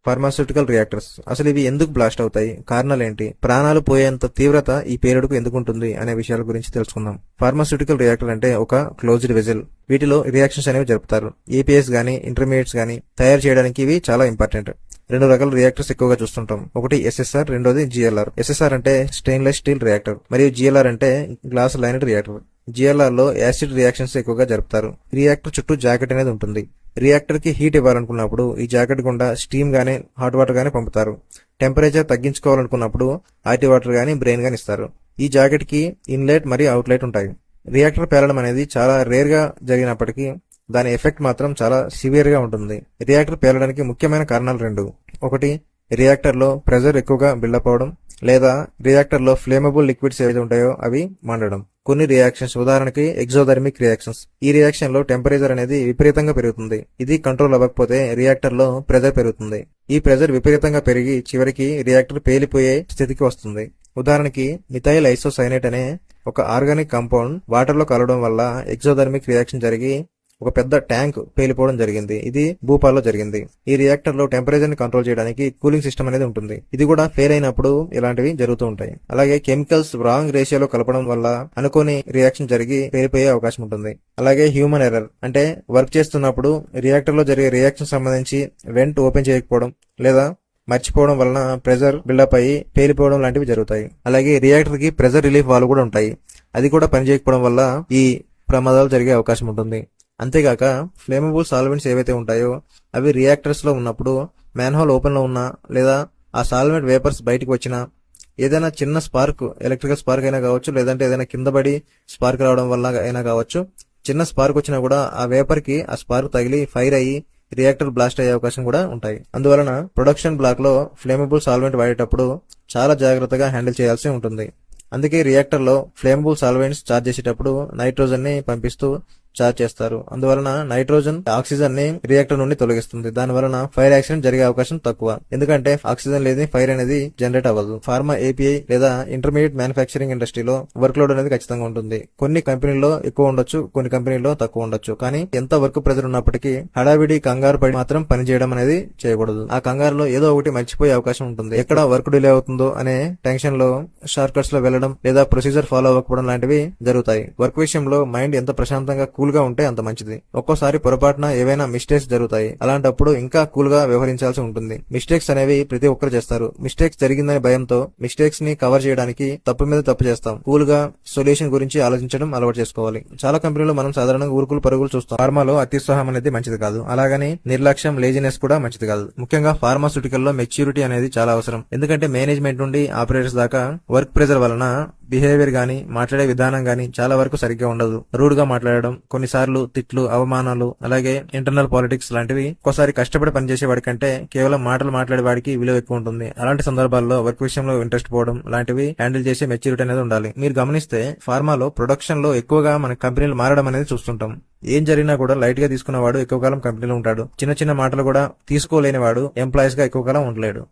Pharmaceutical reactors అసలు ఇవి ఎందుకు బ్లాస్ట్ అవుతాయి, కారణాలు ఏంటి, ప్రాణాలు పోయేంత తీవ్రత ఈ పేలుడుకు ఎందుకు ఉంటుంది అనే విషయాల గురించి తెలుసుకుందాం. ఫార్మాస్యూటికల్ రియాక్టర్ అంటే ఒక క్లోజ్డ్ వెజల్. వీటిలో రియాక్షన్స్ అనేవి జరుపుతారు. ఏపీఎస్ గానీ ఇంటర్మీడియట్స్ గానీ తయారు చేయడానికి ఇవి చాలా ఇంపార్టెంట్. రెండు రకాల రియాక్టర్స్ ఎక్కువగా చూస్తుంటాం. ఒకటి ఎస్ఎస్ఆర్, రెండోది జిఎల్ఆర్. ఎస్ఎస్ఆర్ అంటే స్టెయిన్లెస్ స్టీల్ రియాక్టర్ మరియు జిఎల్ఆర్ అంటే గ్లాస్ లైనెడ్ రియాక్టర్. జిఎల్ఆర్ లో యాసిడ్ రియాక్షన్స్ ఎక్కువగా జరుపుతారు. రియాక్టర్ చుట్టూ జాకెట్ అనేది ఉంటుంది. రియాక్టర్ కి హీట్ ఇవ్వాలనుకున్నప్పుడు ఈ జాకెట్ గుండా స్టీమ్ గానీ హాట్ వాటర్ గానీ పంపుతారు. టెంపరేచర్ తగ్గించుకోవాలనుకున్నప్పుడు హాట్ వాటర్ గానీ బ్రెయిన్ గానీ ఇస్తారు. ఈ జాకెట్ కి ఇన్లెట్ మరియు అవుట్లెట్ ఉంటాయి. రియాక్టర్ పేలడం అనేది చాలా రేర్ గా జరిగినప్పటికీ దాని ఎఫెక్ట్ మాత్రం చాలా సివియర్ గా ఉంటుంది. రియాక్టర్ పేలడానికి ముఖ్యమైన కారణాలు రెండు. ఒకటి, రియాక్టర్ లో ప్రెజర్ ఎక్కువగా బిల్డప్ అవడం, లేదా రియాక్టర్ లో ఫ్లేమబుల్ లిక్విడ్స్ ఏవైతే ఉంటాయో అవి మండడం. కొన్ని రియాక్షన్స్, ఉదాహరణకి ఎగ్జోథర్మిక్ రియాక్షన్స్. ఈ రియాక్షన్ లో టెంపరేచర్ అనేది విపరీతంగా పెరుగుతుంది. ఇది కంట్రోల్ అవ్వకపోతే రియాక్టర్ లో ప్రెజర్ పెరుగుతుంది. ఈ ప్రెజర్ విపరీతంగా పెరిగి చివరికి రియాక్టర్ పేలిపోయే స్థితికి వస్తుంది. ఉదాహరణకి మిథైల్ ఐసోసైనేట్ అనే ఒక ఆర్గానిక్ కాంపౌండ్ వాటర్ లో కలవడం వల్ల ఎగ్జోథర్మిక్ రియాక్షన్ జరిగి ఒక పెద్ద ట్యాంక్ పేలిపోవడం జరిగింది. ఇది భూపాల్లో జరిగింది. ఈ రియాక్టర్ లో టెంపరేచర్ ని కంట్రోల్ చేయడానికి కూలింగ్ సిస్టమ్ అనేది ఉంటుంది. ఇది కూడా ఫెయిల్ అయినప్పుడు ఇలాంటివి జరుగుతూ ఉంటాయి. అలాగే కెమికల్స్ రాంగ్ రేషియోలో కలపడం వల్ల అనుకోని రియాక్షన్ జరిగి పేలిపోయే అవకాశం ఉంటుంది. అలాగే హ్యూమన్ ఎర్రర్ అంటే వర్క్ చేస్తున్నప్పుడు రియాక్టర్ లో జరిగే రియాక్షన్ సంబంధించి వెంట్ ఓపెన్ చేయకపోవడం లేదా మర్చిపోవడం వలన ప్రెజర్ బిల్డప్ అయ్యి పేలిపోవడం లాంటివి జరుగుతాయి. అలాగే రియాక్టర్ కి ప్రెజర్ రిలీఫ్ వాల్వ్ కూడా ఉంటాయి. అది కూడా పనిచేయకపోవడం వల్ల ఈ ప్రమాదాలు జరిగే అవకాశం ఉంటుంది. అంతేగాక ఫ్లేమబుల్ సాల్వెంట్స్ ఏవైతే ఉంటాయో అవి రియాక్టర్స్ లో ఉన్నప్పుడు మ్యాన్హోల్ ఓపెన్ లో ఉన్నా లేదా ఆ సాల్వెంట్ వేపర్స్ బయటకు వచ్చినా ఏదైనా చిన్న స్పార్క్, ఎలక్ట్రికల్ స్పార్క్ అయినా కావచ్చు, లేదంటే ఏదైనా కింద పడి స్పార్క్ రావడం వల్ల అయినా కావచ్చు, చిన్న స్పార్క్ వచ్చినా కూడా ఆ వేపర్ కి ఆ స్పార్క్ తగిలి ఫైర్ అయ్యి రియాక్టర్ బ్లాస్ట్ అయ్యే అవకాశం కూడా ఉంటాయి. అందువలన ప్రొడక్షన్ బ్లాక్ లో ఫ్లేమబుల్ సాల్వెంట్ వాడేటప్పుడు చాలా జాగ్రత్తగా హ్యాండిల్ చేయాల్సి ఉంటుంది. అందుకే రియాక్టర్ లో ఫ్లేమబుల్ సాల్వెంట్స్ చార్జ్ చేసేటప్పుడు నైట్రోజన్ ని పంపిస్తూ చార్జ్ చేస్తారు. అందువలన నైట్రోజన్ ఆక్సిజన్ ని రియాక్టర్ నుండి తొలగిస్తుంది. దాని వలన ఫైర్ యాక్సిడెంట్ జరిగే అవకాశం తక్కువ. ఎందుకంటే ఆక్సిజన్ లేని ఫైర్ అనేది జనరేట్ అవ్వదు. ఫార్మా ఏపీఐ లేదా ఇంటర్మీడియట్ మ్యానుఫ్యాక్చరింగ్ ఇండస్ట్రీలో వర్క్ లోడ్ అనేది ఖచ్చితంగా ఉంటుంది. కొన్ని కంపెనీల్లో ఎక్కువ ఉండొచ్చు, కొన్ని కంపెనీల్లో తక్కువ ఉండొచ్చు. కానీ ఎంత వర్క్ ప్రెజర్ ఉన్నప్పటికీ హడావిడి కంగారు పడి మాత్రం పని చేయడం అనేది చేయకూడదు. ఆ కంగారులో ఏదో ఒకటి మర్చిపోయే అవకాశం ఉంటుంది. ఎక్కడ వర్క్ డిలే అవుతుందో అనే టెన్షన్ లో షార్ట్ కట్స్ లో వెళ్లడం లేదా ప్రొసీజర్ ఫాలో అవ్వకపోవడం లాంటివి జరుగుతాయి. వర్క్ విషయంలో మైండ్ ఎంత ప్రశాంతంగా కూల్ గా ఉంటే అంత మంచిది. ఒక్కోసారి పొరపాటున ఏవైనా మిస్టేక్స్ జరుగుతాయి. అలాంటప్పుడు ఇంకా కూల్ గా వ్యవహరించాల్సి ఉంటుంది. మిస్టేక్స్ అనేవి ప్రతి ఒక్కరు చేస్తారు. మిస్టేక్స్ జరిగిందని భయంతో మిస్టేక్స్ ని కవర్ చేయడానికి తప్పు మీద తప్పు చేస్తాం. కూల్ గా సొల్యూషన్ గురించి ఆలోచించడం అలవాటు చేసుకోవాలి. చాలా కంపెనీలు మనం సాధారణంగా ఊరుకులు పరుగులు చూస్తాం. ఫార్మాలో అత్యుత్సాహం అనేది మంచిది కాదు. అలాగని నిర్లక్ష్యం, లేజినెస్ కూడా మంచిది కాదు. ముఖ్యంగా ఫార్మాస్యూటికల్ లో మెచ్యూరిటీ అనేది చాలా అవసరం. ఎందుకంటే మేనేజ్మెంట్ నుండి ఆపరేటర్స్ దాకా వర్క్ ప్రెజర్ వలన బిహేవియర్ గానీ మాట్లాడే విధానం గానీ చాలా వరకు సరిగ్గా ఉండదు. రూడ్ గా మాట్లాడడం, కొన్నిసార్లు తిట్లు, అవమానాలు, అలాగే ఇంటర్నల్ పాలిటిక్స్ లాంటివి ఒక్కోసారి కష్టపడి పనిచేసే వాడికంటే కేవలం మాటలు మాట్లాడే వాడికి విలువ ఎక్కువ ఉంటుంది. అలాంటి సందర్భాల్లో వర్క్ విషయంలో ఇంట్రెస్ట్ పోవడం లాంటివి హ్యాండిల్ చేసే మెచ్యూరిటీ అనేది ఉండాలి. మీరు గమనిస్తే ఫార్మాలో ప్రొడక్షన్ లో ఎక్కువగా మన కంపెనీలు మారడం అనేది చూస్తుంటాం. ఏం జరిగినా కూడా లైట్ గా తీసుకున్నవాడు ఎక్కువ కాలం కంపెనీలో ఉంటాడు. చిన్న చిన్న మాటలు కూడా తీసుకోలేని వాడు ఎంప్లాయీస్ గా ఎక్కువ కాలం ఉండలేడు.